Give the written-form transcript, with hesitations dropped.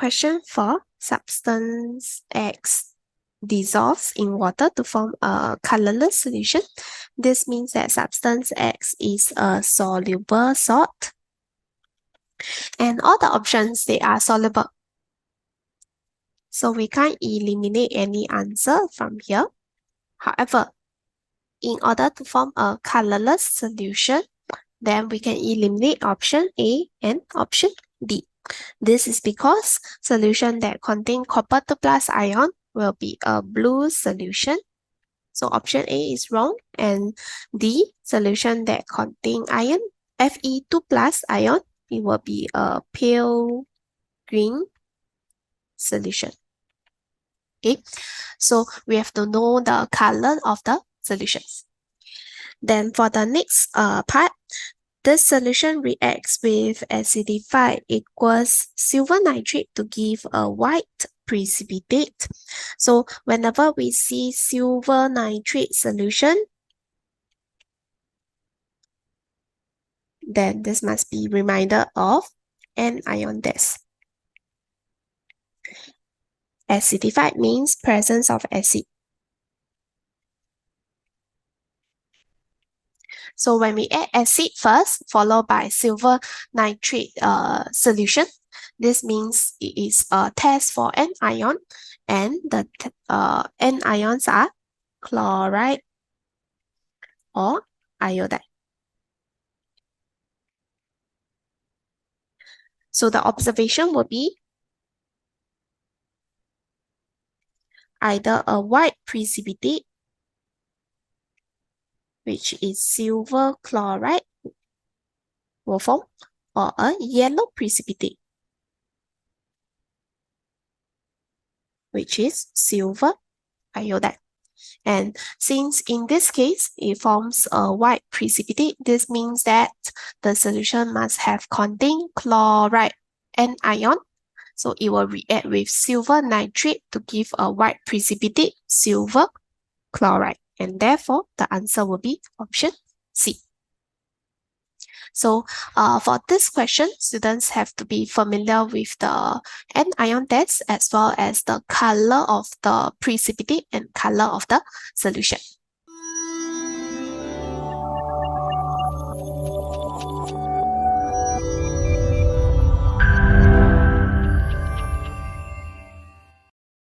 Question 4. Substance X dissolves in water to form a colorless solution. This means that substance X is a soluble salt. And all the options, they are soluble. So we can't eliminate any answer from here. However, in order to form a colorless solution, then we can eliminate option A and option D. This is because solution that contain copper 2 plus ion will be a blue solution. So option A is wrong, and D, solution that contain iron, Fe2 plus ion, it will be a pale green solution. Okay, so we have to know the color of the solutions. Then for the next part, this solution reacts with acidified aqueous silver nitrate to give a white precipitate. So whenever we see silver nitrate solution, then this must be reminder of anion test. Acidified means presence of acid. So when we add acid first, followed by silver nitrate solution, this means it is a test for anion, and the anions are chloride or iodide. So the observation will be either a white precipitate, which is silver chloride, will form, or a yellow precipitate, which is silver iodide. And since in this case, it forms a white precipitate, this means that the solution must have contained chloride and ion. So it will react with silver nitrate to give a white precipitate, silver chloride. And therefore, the answer will be option C. So for this question, students have to be familiar with the anion test as well as the color of the precipitate and color of the solution.